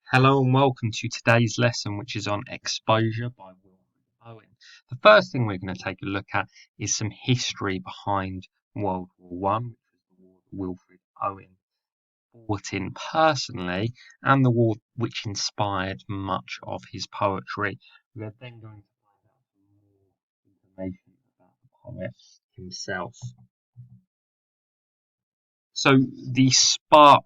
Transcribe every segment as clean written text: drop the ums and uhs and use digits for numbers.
Hello and welcome to today's lesson, which is on exposure by Wilfred Owen. The first thing we're going to take a look at is some history behind World War One, which was the war that Wilfred Owen fought in personally, and the war which inspired much of his poetry. We are then going to find out some more information about the poet himself. So the spark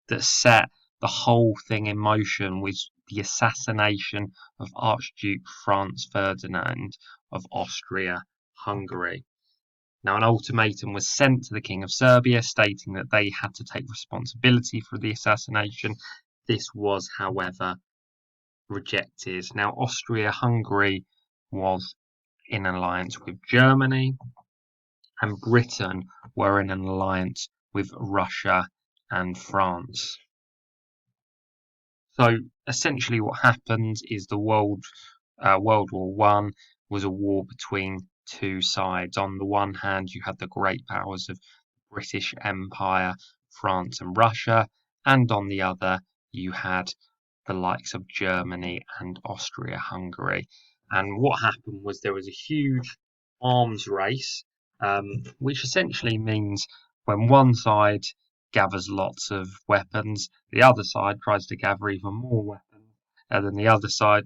that set the whole thing in motion was the assassination of Archduke Franz Ferdinand of Austria-Hungary. Now, an ultimatum was sent to the King of Serbia stating that they had to take responsibility for the assassination. This was, however, rejected. Now, Austria-Hungary was in alliance with Germany, and Britain were in an alliance with Russia and France. So essentially what happened is the World War One was a war between two sides. On the one hand, you had the great powers of British Empire, France and Russia, and on the other, you had the likes of Germany and Austria-Hungary. And what happened was there was a huge arms race, which essentially means when one side gathers lots of weapons, the other side tries to gather even more weapons, and then the other side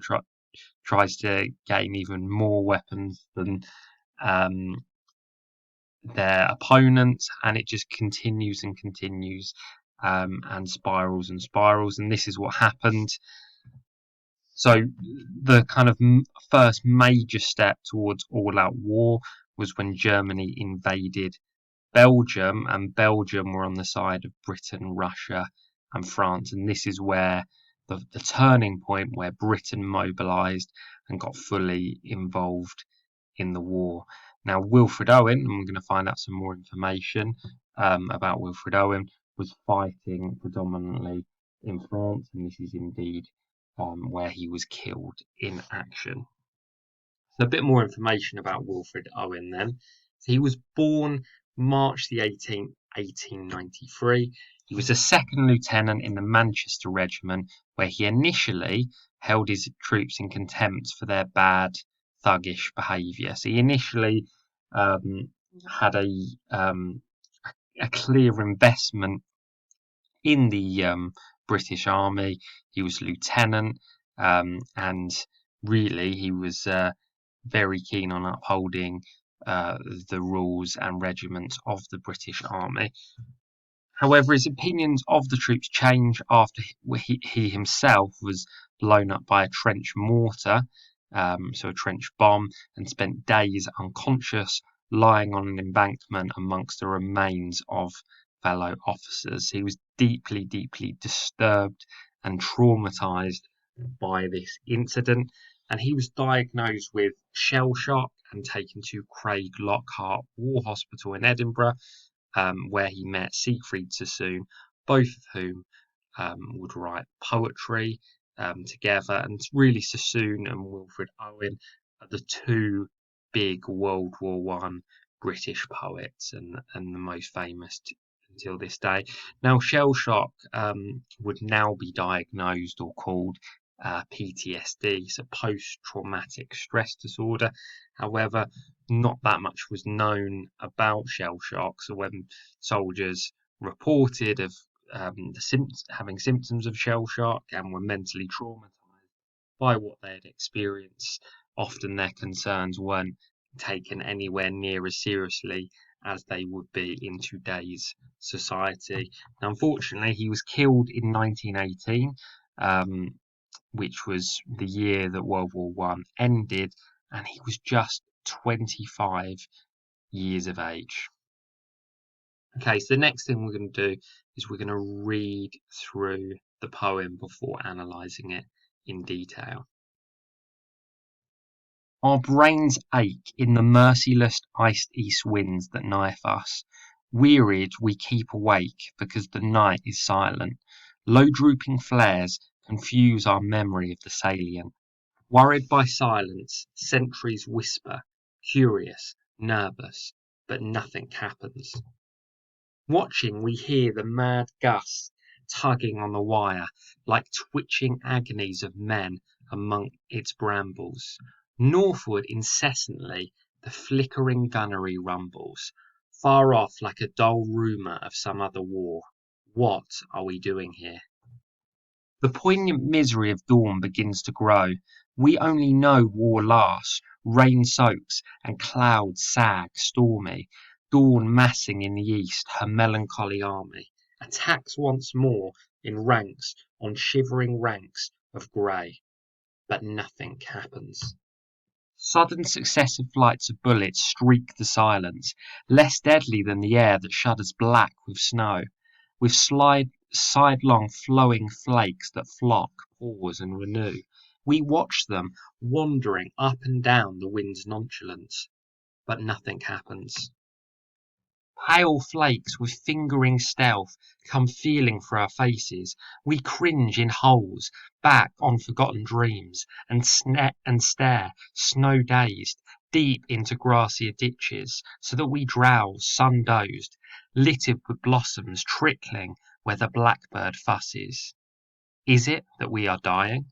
tries to gain even more weapons than their opponents, and it just continues and continues and spirals and spirals, and this is what happened. So the kind of first major step towards all-out war was when Germany invaded Belgium, and Belgium were on the side of Britain, Russia, and France, and this is where the turning point where Britain mobilised and got fully involved in the war. Now, Wilfred Owen, and we're going to find out some more information about Wilfred Owen, was fighting predominantly in France, and this is indeed where he was killed in action. So a bit more information about Wilfred Owen then. So he was born March the 18th, 1893. He was a second lieutenant in the Manchester Regiment, where he initially held his troops in contempt for their bad, thuggish behaviour. So he initially had a clear investment in the British Army. He was lieutenant, and really he was very keen on upholding the rules and regiments of the British Army. However, his opinions of the troops changed after he himself was blown up by a trench mortar, so a trench bomb, and spent days unconscious, lying on an embankment amongst the remains of fellow officers. He was deeply, deeply disturbed and traumatized by this incident, and he was diagnosed with shell shock and taken to Craig Lockhart War Hospital in Edinburgh, where he met Siegfried Sassoon, both of whom would write poetry together. And really, Sassoon and Wilfred Owen are the two big World War One British poets, and the most famous until this day. Now, shell shock would now be diagnosed or called PTSD, so post-traumatic stress disorder. However, not that much was known about shell shock. So when soldiers reported of having symptoms of shell shock and were mentally traumatized by what they had experienced, often their concerns weren't taken anywhere near as seriously as they would be in today's society. Now, unfortunately, he was killed in 1918, which was the year that World War One ended, and he was just 25 years of age. Okay, so the next thing we're going to do is we're going to read through the poem before analysing it in detail. Our brains ache in the merciless iced east winds that knife us. Wearied, we keep awake because the night is silent. Low drooping flares confuse our memory of the salient. Worried by silence, sentries whisper, curious, nervous, but nothing happens. Watching, we hear the mad gusts tugging on the wire, like twitching agonies of men among its brambles. Northward incessantly the flickering gunnery rumbles, far off like a dull rumour of some other war. What are we doing here? The poignant misery of dawn begins to grow. We only know war lasts, rain soaks, and clouds sag stormy. Dawn massing in the east her melancholy army, attacks once more in ranks on shivering ranks of grey. But nothing happens. Sudden successive flights of bullets streak the silence, less deadly than the air that shudders black with snow, with sidelong flowing flakes that flock, pause, and renew. We watch them wandering up and down the wind's nonchalance, but nothing happens. Pale flakes with fingering stealth come feeling for our faces. We cringe in holes, back on forgotten dreams, and stare, snow-dazed, deep into grassier ditches, so that we drowse, sun-dozed, littered with blossoms trickling where the blackbird fusses. Is it that we are dying?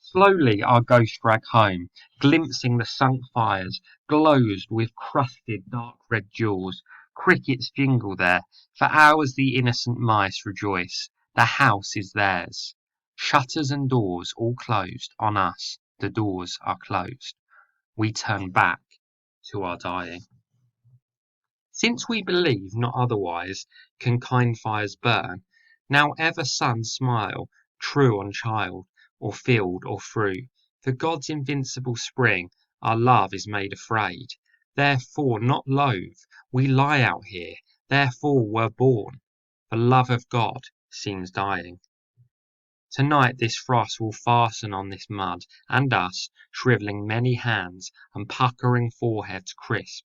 Slowly our ghosts drag home, glimpsing the sunk fires, glozed with crusted dark red jewels. Crickets jingle there, for hours the innocent mice rejoice. The house is theirs. Shutters and doors all closed, on us the doors are closed. We turn back to our dying. Since we believe not otherwise can kind fires burn, now ever sun smile true on child, or field, or fruit. For God's invincible spring our love is made afraid. Therefore not loath we lie out here, therefore were born. The love of God seems dying. Tonight this frost will fasten on this mud, and us, shrivelling many hands, and puckering foreheads crisp.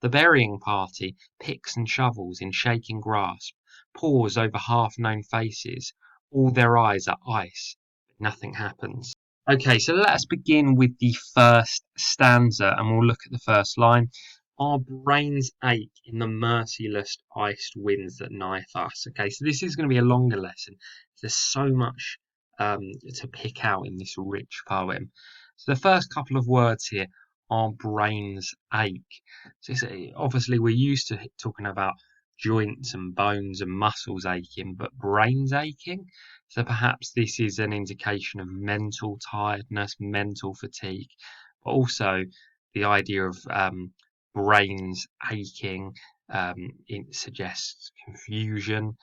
The burying party, picks and shovels in shaking grasp, pause over half-known faces. All their eyes are ice, but nothing happens. Okay, so let us begin with the first stanza, and we'll look at the first line. Our brains ache in the merciless iced winds that knife us. Okay, so this is going to be a longer lesson. There's so much to pick out in this rich poem. So the first couple of words here, our brains ache. So obviously we're used to talking about joints and bones and muscles aching, but brains aching? So perhaps this is an indication of mental tiredness, mental fatigue, but also the idea of brains aching. It suggests confusion.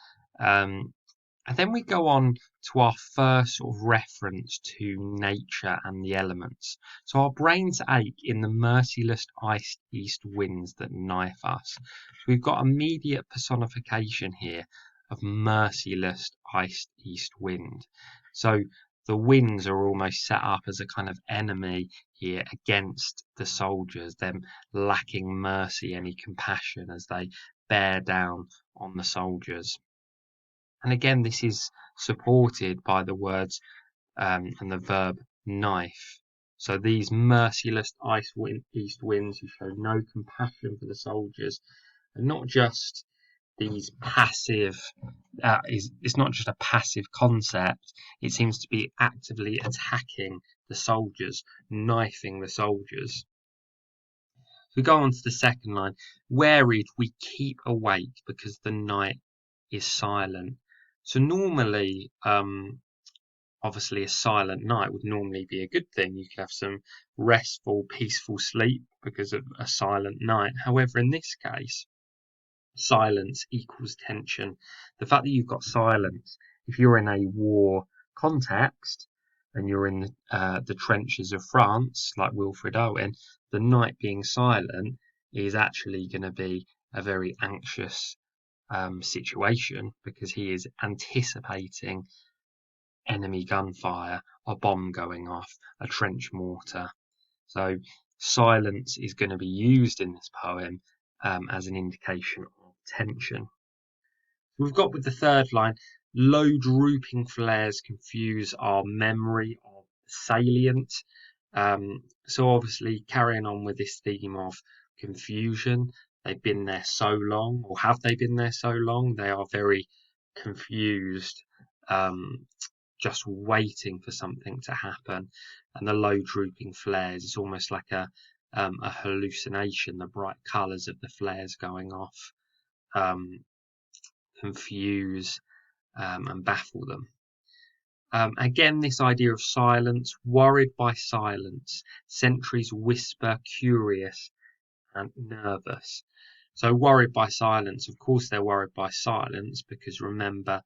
And then we go on to our first sort of reference to nature and the elements. So our brains ache in the merciless iced east winds that knife us. So we've got immediate personification here of merciless iced east wind. So the winds are almost set up as a kind of enemy here against the soldiers, them lacking mercy, any compassion as they bear down on the soldiers. And again, this is supported by the words and the verb knife. So these merciless east winds who show no compassion for the soldiers, and not just these passive. It's not just a passive concept. It seems to be actively attacking the soldiers, knifing the soldiers. We go on to the second line. Wearied, we keep awake because the night is silent. So normally, obviously, a silent night would normally be a good thing. You could have some restful, peaceful sleep because of a silent night. However, in this case, silence equals tension. The fact that you've got silence, if you're in a war context and you're in the trenches of France, like Wilfred Owen, the night being silent is actually going to be a very anxious situation because he is anticipating enemy gunfire, a bomb going off, a trench mortar. So silence is going to be used in this poem as an indication of tension. We've got with the third line, low drooping flares confuse our memory of salient. So obviously carrying on with this theme of confusion, they've been there so long, or have they been there so long? They are very confused, just waiting for something to happen. And the low drooping flares, it's almost like a hallucination, the bright colours of the flares going off, confuse and baffle them. Again, this idea of silence, worried by silence, sentries whisper, curious and nervous. So worried by silence, of course they're worried by silence, because remember,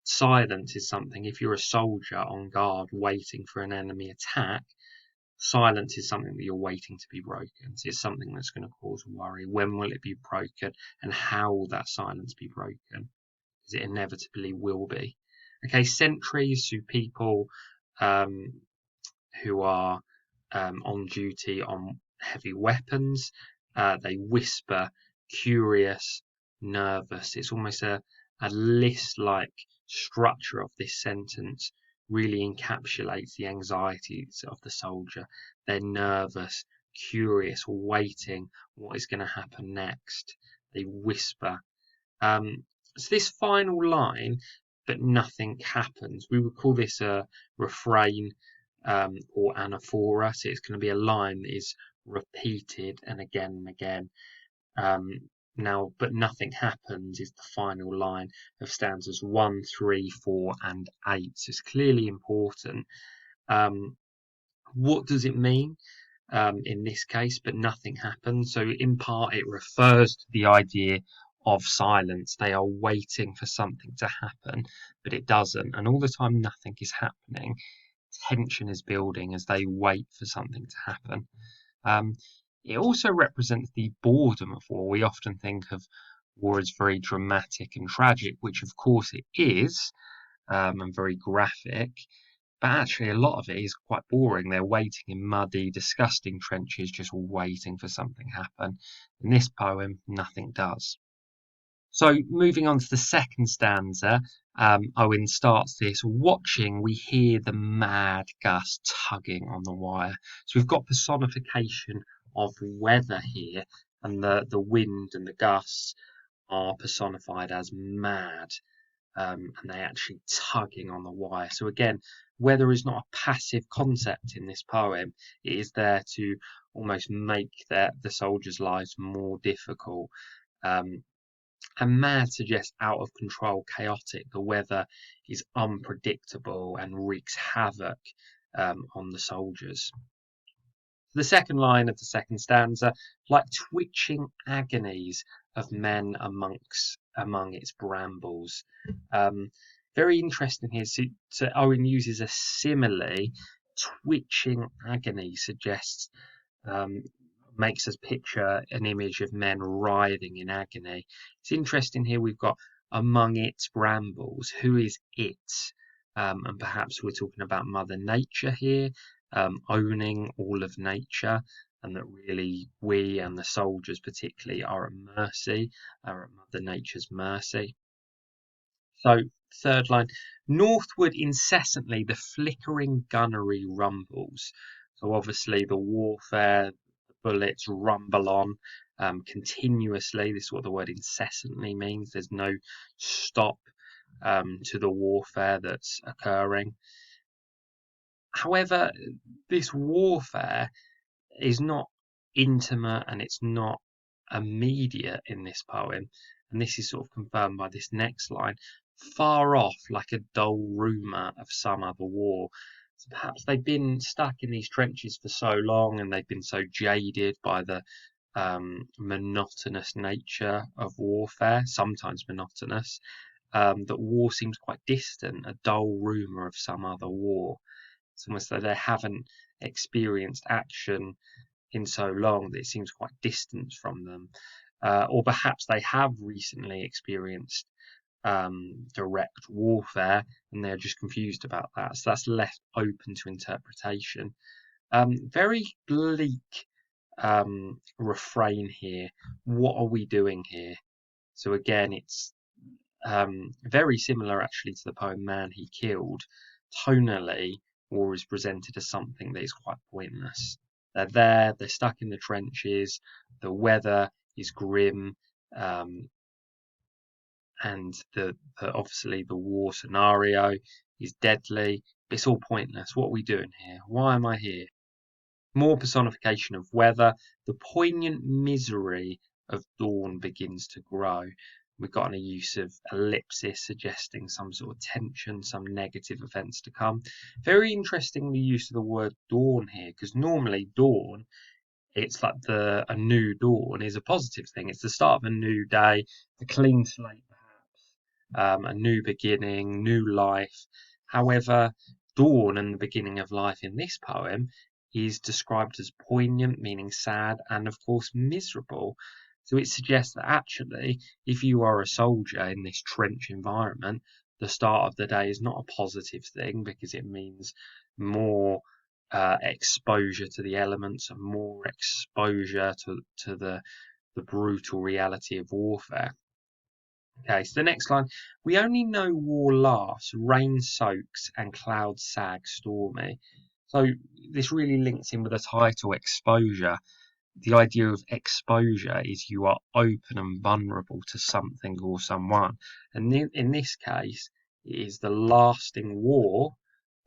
silence is something, if you're a soldier on guard waiting for an enemy attack, silence is something that you're waiting to be broken. So it's something that's going to cause worry. When will it be broken, and how will that silence be broken? Because it inevitably will be. Okay, sentries, so people who are on duty on heavy weapons, they whisper, curious, nervous. It's almost a list-like structure of this sentence, really encapsulates the anxieties of the soldier. They're nervous, curious, waiting what is going to happen next. They whisper. So this final line, but nothing happens, we would call this a refrain or anaphora. So it's going to be a line that is repeated and again and again. Now, but nothing happens is the final line of stanzas 1, 3, 4, and 8. So it's clearly important. What does it mean in this case? But nothing happens. So in part, it refers to the idea of silence. They are waiting for something to happen, but it doesn't. And all the time, nothing is happening. Tension is building as they wait for something to happen. It also represents the boredom of war. We often think of war as very dramatic and tragic, which of course it is, and very graphic. But actually, a lot of it is quite boring. They're waiting in muddy, disgusting trenches, just waiting for something to happen. In this poem, nothing does. So moving on to the second stanza, Owen starts this, watching, we hear the mad gust tugging on the wire. So we've got personification of weather here, and the wind and the gusts are personified as mad. And they actually tugging on the wire. So again, weather is not a passive concept in this poem. It is there to almost make the soldiers' lives more difficult. And mad suggests out of control, chaotic. The weather is unpredictable and wreaks havoc on the soldiers. The second line of the second stanza, like twitching agonies of men among its brambles. Very interesting here. So Owen uses a simile. Twitching agony suggests, makes us picture an image of men writhing in agony. It's interesting here we've got among its brambles. Who is it? And perhaps we're talking about Mother Nature here, owning all of nature, and that really we and the soldiers particularly are at Mother Nature's mercy. So third line, northward incessantly the flickering gunnery rumbles. So obviously the warfare, the bullets rumble on continuously. This is what the word incessantly means. There's no stop to the warfare that's occurring. However, this warfare is not intimate and it's not immediate in this poem, and this is sort of confirmed by this next line, far off like a dull rumour of some other war. So perhaps they've been stuck in these trenches for so long and they've been so jaded by the monotonous nature of warfare, sometimes monotonous, that war seems quite distant, a dull rumour of some other war. It's almost like they haven't experienced action in so long that it seems quite distant from them. Or perhaps they have recently experienced direct warfare and they're just confused about that. So that's left open to interpretation. Very bleak refrain here. What are we doing here? So again, it's very similar actually to the poem Man He Killed. Tonally, war is presented as something that is quite pointless. They're there, they're stuck in the trenches, the weather is grim, and obviously the war scenario is deadly. But it's all pointless. What are we doing here? Why am I here? More personification of weather. The poignant misery of dawn begins to grow. We've got a use of ellipsis suggesting some sort of tension, some negative events to come. Very interesting the use of the word dawn here, because normally dawn, it's like a new dawn is a positive thing. It's the start of a new day, a clean slate perhaps, a new beginning, new life. However, dawn and the beginning of life in this poem is described as poignant, meaning sad, and of course miserable. So it suggests that actually, if you are a soldier in this trench environment, the start of the day is not a positive thing because it means more exposure to the elements and more exposure to the brutal reality of warfare. Okay, so the next line, we only know war lasts, rain soaks and clouds sag stormy. So this really links in with the title exposure. The idea of exposure is you are open and vulnerable to something or someone. And in this case, it is the lasting war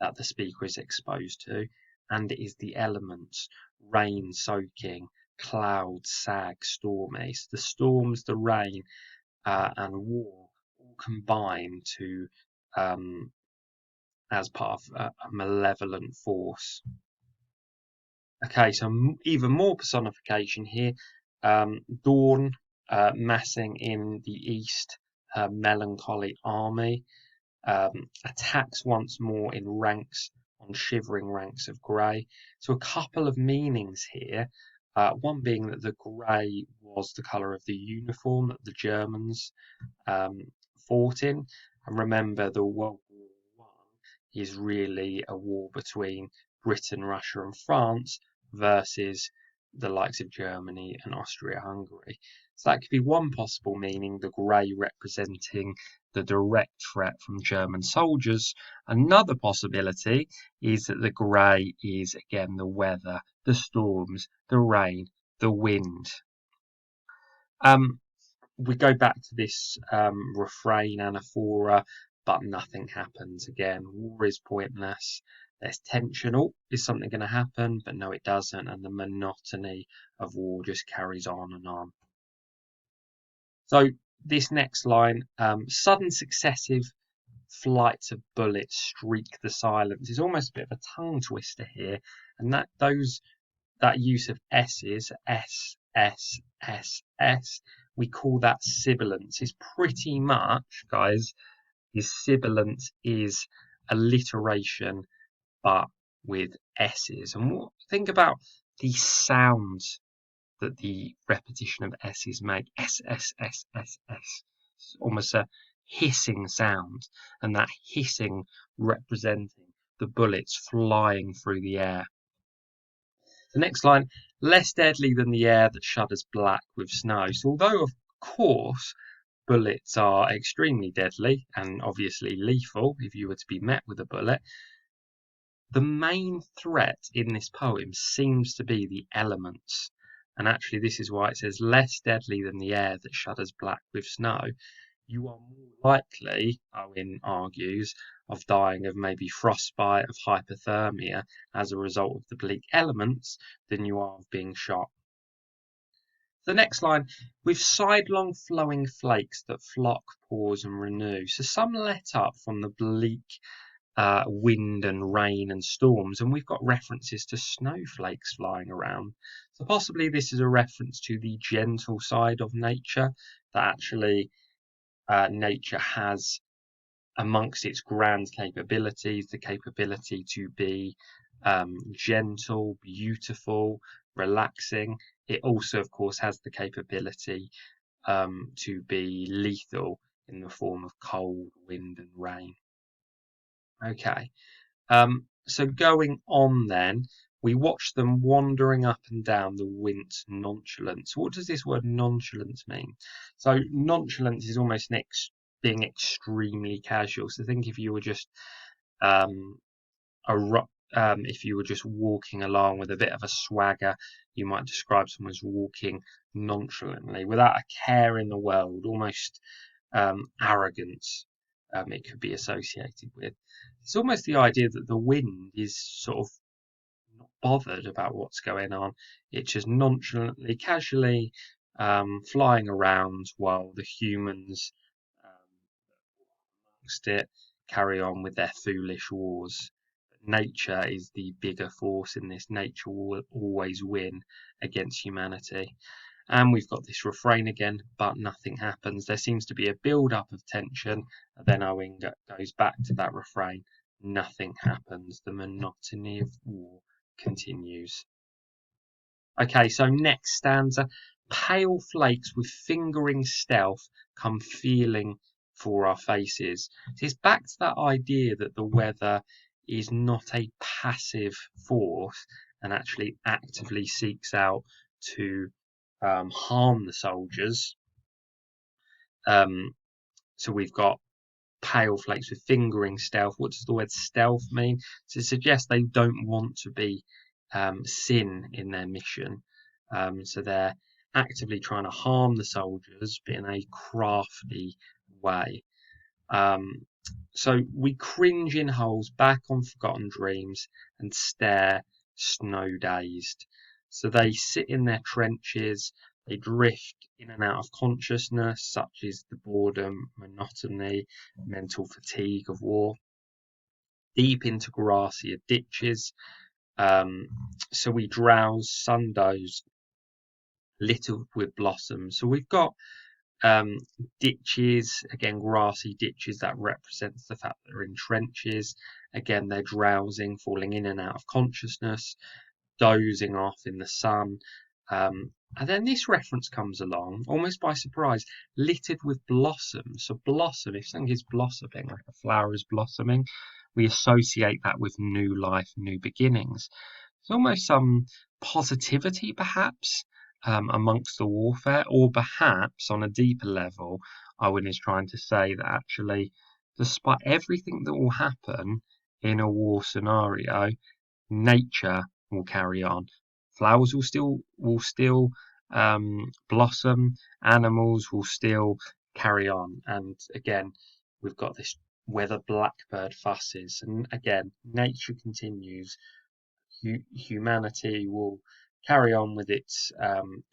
that the speaker is exposed to, and it is the elements, rain soaking, clouds sag stormy. So the storms, the rain, and war all combine to as part of a malevolent force. Okay, so even more personification here. Dawn massing in the east, her melancholy army, attacks once more in ranks on shivering ranks of grey. So a couple of meanings here. One being that the grey was the colour of the uniform that the Germans fought in. And remember, the World War One is really a war between Britain, Russia, and France versus the likes of Germany and Austria-Hungary. So that could be one possible meaning, the grey representing the direct threat from German soldiers. Another possibility is that the grey is again the weather, the storms, the rain, the wind. We go back to this refrain, anaphora, but nothing happens again. War is pointless. There's tension. Oh, is something going to happen? But no, it doesn't. And the monotony of war just carries on and on. So this next line, sudden successive flights of bullets streak the silence, is almost a bit of a tongue twister here. And that use of S's, S, S, S, S, we call that sibilance. Is pretty much, guys, sibilance is alliteration, but with S's. And think about the sounds that the repetition of S's make. S, S, S, S, S. It's almost a hissing sound, and that hissing representing the bullets flying through the air. The next line, less deadly than the air that shudders black with snow. So although, of course, bullets are extremely deadly and obviously lethal if you were to be met with a bullet, the main threat in this poem seems to be the elements. And actually, this is why it says less deadly than the air that shudders black with snow. You are more likely, Owen argues, of dying of maybe frostbite, of hypothermia as a result of the bleak elements than you are of being shot. The next line, with sidelong flowing flakes that flock, pause and renew. So some let up from the bleak wind and rain and storms, and we've got references to snowflakes flying around. So possibly this is a reference to the gentle side of nature, that actually nature has amongst its grand capabilities the capability to be gentle, beautiful, relaxing. It also, of course, has the capability to be lethal in the form of cold, wind and rain. Okay, so going on then, we watch them wandering up and down the Wint nonchalance. What does this word nonchalance mean? So nonchalance is almost being extremely casual. So think if you were just if you were just walking along with a bit of a swagger, you might describe someone as walking nonchalantly, without a care in the world, almost arrogance. It could be associated with. It's almost the idea that the wind is sort of not bothered about what's going on. It's just nonchalantly, casually flying around while the humans amongst it carry on with their foolish wars. Nature is the bigger force in this. Nature will always win against humanity. And we've got this refrain again, but nothing happens. There seems to be a build up of tension, and then Owen goes back to that refrain. Nothing happens. The monotony of war continues. Okay, so next stanza. Pale flakes with fingering stealth come feeling for our faces. So it's back to that idea that the weather is not a passive force and actually actively seeks out to harm the soldiers. So we've got pale flakes with fingering stealth. What does the word stealth mean? So it suggests they don't want to be seen in their mission. So they're actively trying to harm the soldiers, but in a crafty way. So we cringe in holes back on forgotten dreams and stare snow dazed. So they sit in their trenches, they drift in and out of consciousness, such as the boredom, monotony, mental fatigue of war, deep into grassier ditches. So we drowse, sundoze, littered with blossom. So we've got ditches, again, grassy ditches that represents the fact that they're in trenches. Again, they're drowsing, falling in and out of consciousness, dozing off in the sun. And then this reference comes along, almost by surprise, littered with blossom. So blossom, if something is blossoming, like a flower is blossoming, we associate that with new life, new beginnings. It's almost some positivity, perhaps, amongst the warfare, or perhaps on a deeper level, Owen is trying to say that actually, despite everything that will happen in a war scenario, nature will carry on. Flowers will still blossom. Animals will still carry on. And again, we've got this where the blackbird fusses, and again, nature continues. Humanity will carry on with its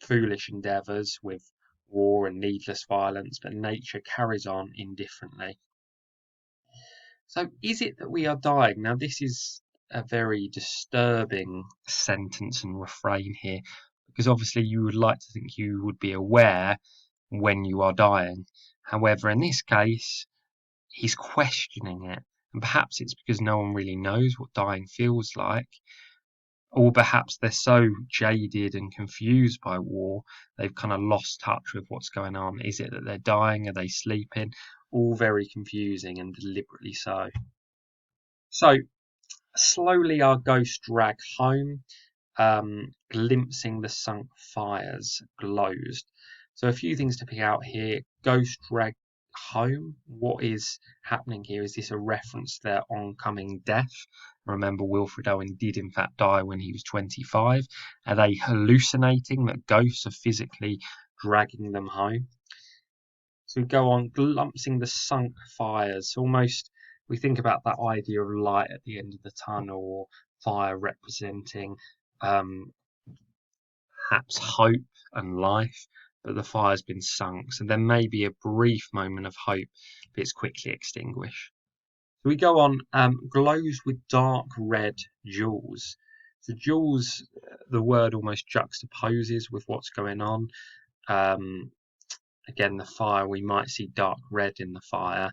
foolish endeavours with war and needless violence, but nature carries on indifferently. So, is it that we are dying? Now, this is a very disturbing sentence and refrain here, because obviously you would like to think you would be aware when you are dying. However, in this case, he's questioning it, and perhaps it's because no one really knows what dying feels like. Or perhaps they're so jaded and confused by war, they've kind of lost touch with what's going on. Is it that they're dying? Are they sleeping? All very confusing and deliberately so. So, slowly our ghost drag home, glimpsing the sunk fires glows. So a few things to pick out here. Ghost drag home. What is happening here? Is this a reference to their oncoming death? Remember, Wilfred Owen did in fact die when he was 25. Are they hallucinating that ghosts are physically dragging them home? So we go on, glimpsing the sunk fires. Almost, we think about that idea of light at the end of the tunnel, or fire representing perhaps hope and life, but the fire's been sunk. So there may be a brief moment of hope, but it's quickly extinguished. So we go on, glows with dark red jewels. So jewels, the word almost juxtaposes with what's going on. Again, the fire, we might see dark red in the fire,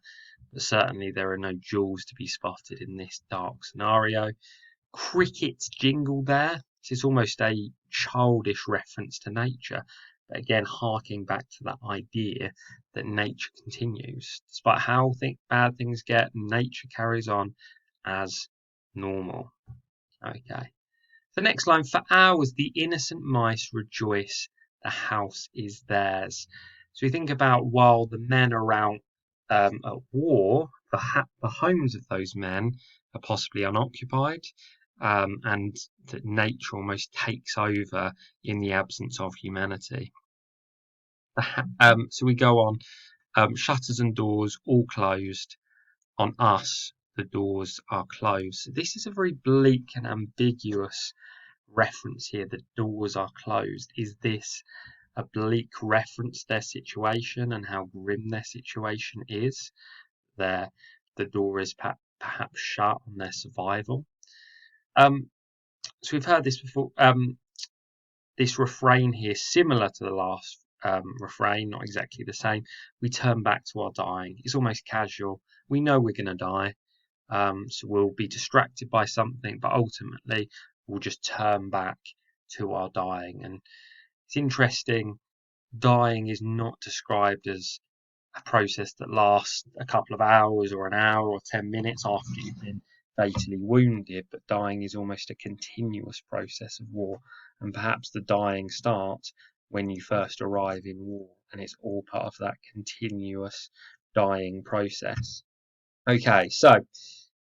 but certainly there are no jewels to be spotted in this dark scenario. Crickets jingle there. It's almost a childish reference to nature, but again, harking back to that idea that nature continues. Despite how bad things get, nature carries on as normal. Okay. The next line, for hours the innocent mice rejoice, the house is theirs. So we think about while the men are out at war, the homes of those men are possibly unoccupied, and that nature almost takes over in the absence of humanity. So we go on. Shutters and doors all closed. On us, the doors are closed. So this is a very bleak and ambiguous reference here. The doors are closed. Is this a bleak reference to their situation and how grim their situation is? The door is perhaps shut on their survival. So we've heard this before. This refrain here, similar to the last refrain, not exactly the same. We turn back to our dying. It's almost casual. We know we're going to die, so we'll be distracted by something, but ultimately we'll just turn back to our dying. And it's interesting, dying is not described as a process that lasts a couple of hours or an hour or 10 minutes after you've been fatally wounded, but dying is almost a continuous process of war. And perhaps the dying starts when you first arrive in war, and it's all part of that continuous dying process. Okay, so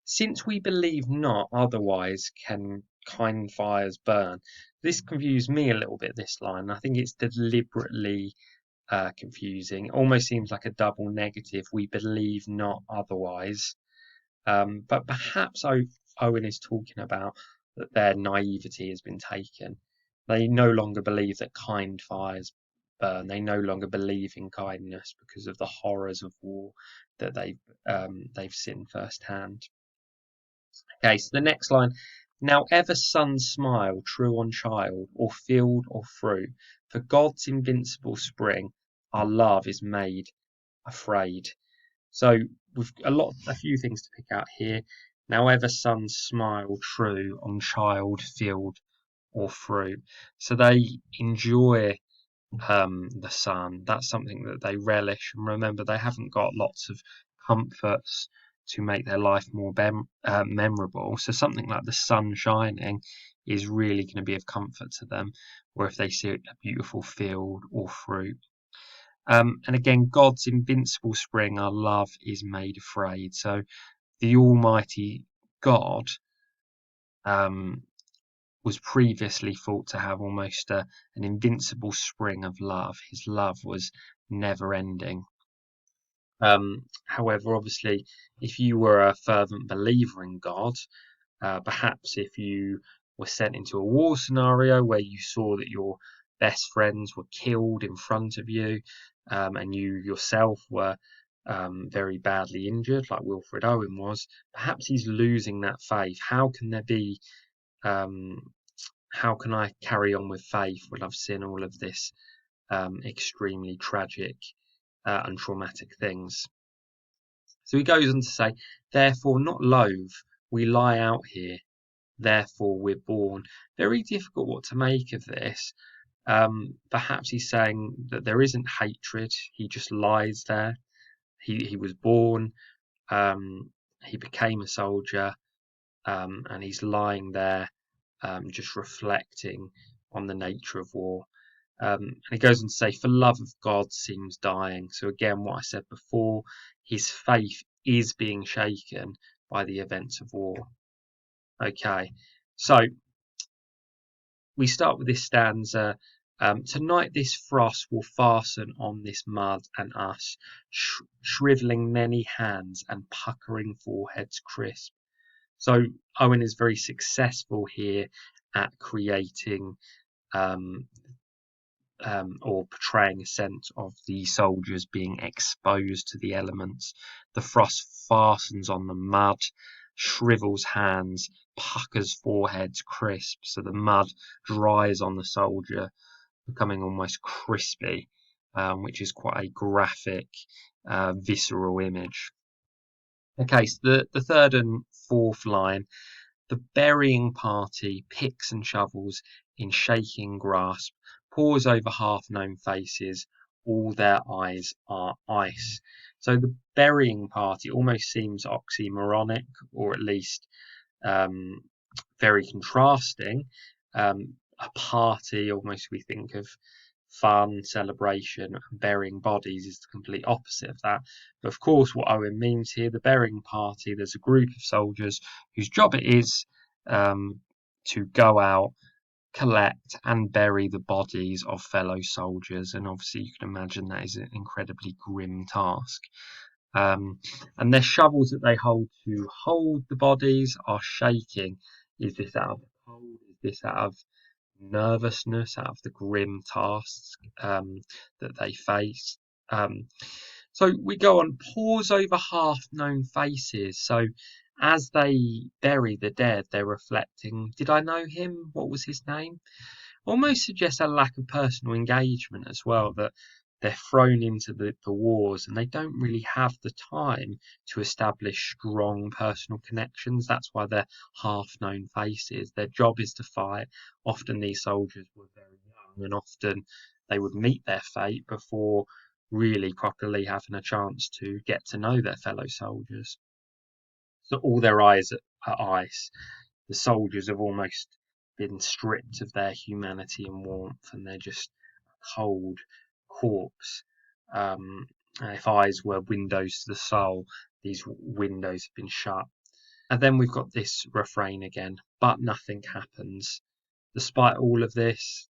since we believe not, otherwise can kind fires burn. This confused me a little bit, this line. I think it's deliberately confusing. It almost seems like a double negative. We believe not, otherwise. But perhaps Owen is talking about that their naivety has been taken. They no longer believe that kind fires burn. They no longer believe in kindness because of the horrors of war that they've seen firsthand. Okay, so the next line. Now ever sun smile true on child, or field or fruit, for God's invincible spring, our love is made afraid. So we've a few things to pick out here. Now ever sun smile true on child, field or fruit. So they enjoy the sun. That's something that they relish. And remember, they haven't got lots of comforts to make their life more memorable. So something like the sun shining is really going to be of comfort to them, or if they see a beautiful field or fruit. And again, God's invincible spring, our love is made afraid. So the Almighty God was previously thought to have almost an invincible spring of love. His love was never ending. However, obviously, if you were a fervent believer in God, perhaps if you were sent into a war scenario where you saw that your best friends were killed in front of you, and you yourself were very badly injured, like Wilfred Owen was, perhaps he's losing that faith. How can there be how can I carry on with faith when I've seen all of this extremely tragic and traumatic things? So he goes on to say, therefore, not loath, we lie out here, therefore we're born. Very difficult what to make of this. Perhaps he's saying that there isn't hatred, he just lies there. He was born, he became a soldier, and he's lying there just reflecting on the nature of war. And he goes on to say, for love of God seems dying. So again, what I said before, his faith is being shaken by the events of war. Okay, so we start with this stanza. Tonight this frost will fasten on this mud and us, shriveling many hands and puckering foreheads crisp. So Owen is very successful here at creating or portraying a sense of the soldiers being exposed to the elements. The frost fastens on the mud, shrivels hands, puckers foreheads crisp, so the mud dries on the soldier, becoming almost crispy, which is quite a graphic, visceral image. Okay, so the third and fourth line, the burying party picks and shovels in shaking grasp, pause over half-known faces, all their eyes are ice. So the burying party almost seems oxymoronic, or at least very contrasting. A party, almost we think of fun, celebration, and burying bodies is the complete opposite of that. But of course, what Owen means here, the burying party, there's a group of soldiers whose job it is to go out, collect and bury the bodies of fellow soldiers, and obviously you can imagine that is an incredibly grim task. And their shovels that they hold to hold the bodies are shaking. Is this out of cold? Is this out of nervousness, out of the grim tasks that they face? Um, so we go on, pause over half-known faces. So as they bury the dead, they're reflecting, did I know him? What was his name? Almost suggests a lack of personal engagement as well, that they're thrown into the wars and they don't really have the time to establish strong personal connections. That's why they're half-known faces. Their job is to fight. Often these soldiers were very young, and often they would meet their fate before really properly having a chance to get to know their fellow soldiers. So all their eyes are ice. The soldiers have almost been stripped of their humanity and warmth, and they're just a cold corpse. If eyes were windows to the soul, these windows have been shut. And then we've got this refrain again, but nothing happens. Despite all of this,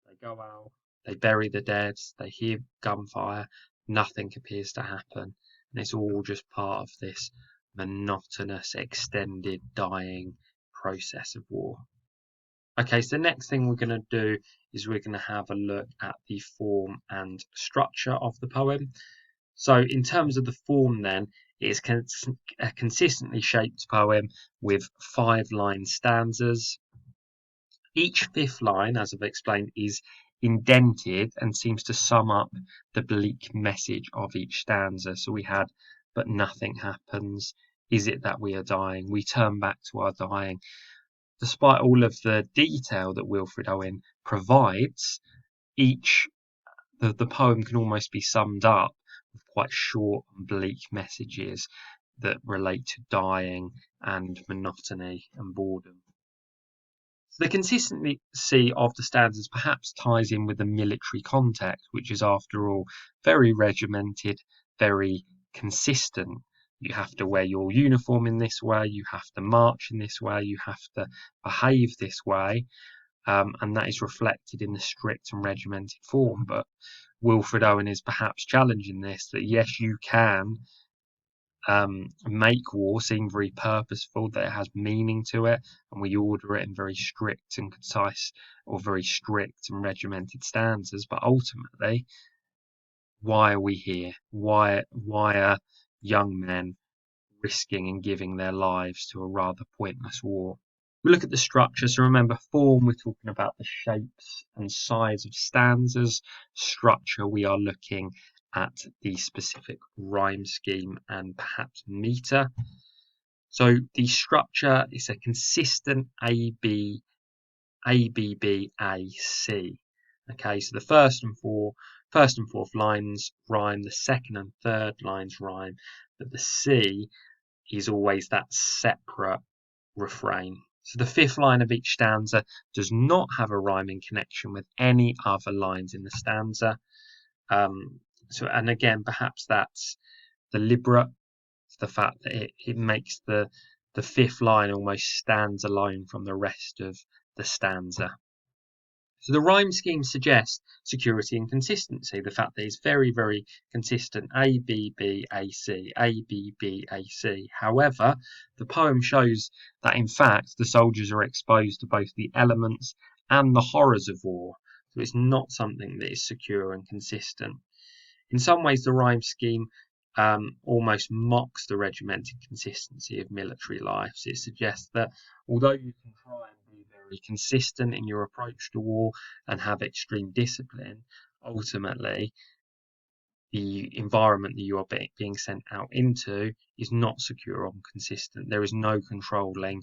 they go out, they bury the dead, they hear gunfire, nothing appears to happen. And it's all just part of this monotonous, extended, dying process of war. Okay, so the next thing we're going to do is we're going to have a look at the form and structure of the poem. So in terms of the form then, it is a consistently shaped poem with 5-line stanzas. Each fifth line, as I've explained, is indented and seems to sum up the bleak message of each stanza. So we had, but nothing happens. Is it that we are dying? We turn back to our dying. Despite all of the detail that Wilfred Owen provides, the poem can almost be summed up with quite short and bleak messages that relate to dying and monotony and boredom. The consistency of the stanzas perhaps ties in with the military context, which is, after all, very regimented, very consistent. You have to wear your uniform in this way, you have to march in this way, you have to behave this way, and that is reflected in the strict and regimented form. But Wilfred Owen is perhaps challenging this, that yes, you can make war seem very purposeful, that it has meaning to it, and we order it in very strict and concise, or very strict and regimented stanzas. But ultimately, why are we here? Why are young men risking and giving their lives to a rather pointless war? We look at the structure. So remember, form, we're talking about the shapes and size of stanzas. Structure, we are looking at the specific rhyme scheme and perhaps meter. So the structure is a consistent A, B, B, A, C. Okay, so the first and fourth lines rhyme, the second and third lines rhyme, but the C is always that separate refrain. So the fifth line of each stanza does not have a rhyming connection with any other lines in the stanza. And again, perhaps that's deliberate. It's the fact that it makes the fifth line almost stands alone from the rest of the stanza. So the rhyme scheme suggests security and consistency, the fact that it's very, very consistent, A, B, B, A, C, A, B, B, A, C. However, the poem shows that in fact the soldiers are exposed to both the elements and the horrors of war. So it's not something that is secure and consistent. In some ways, the rhyme scheme almost mocks the regimented consistency of military life. So it suggests that although you can try and be very consistent in your approach to war and have extreme discipline, ultimately the environment that you are being sent out into is not secure or consistent. There is no controlling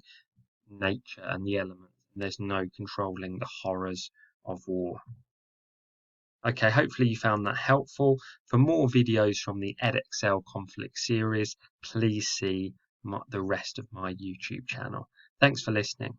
nature and the elements. There's no controlling the horrors of war. Okay, hopefully you found that helpful. For more videos from the Edexcel conflict series, please see the rest of my YouTube channel. Thanks for listening.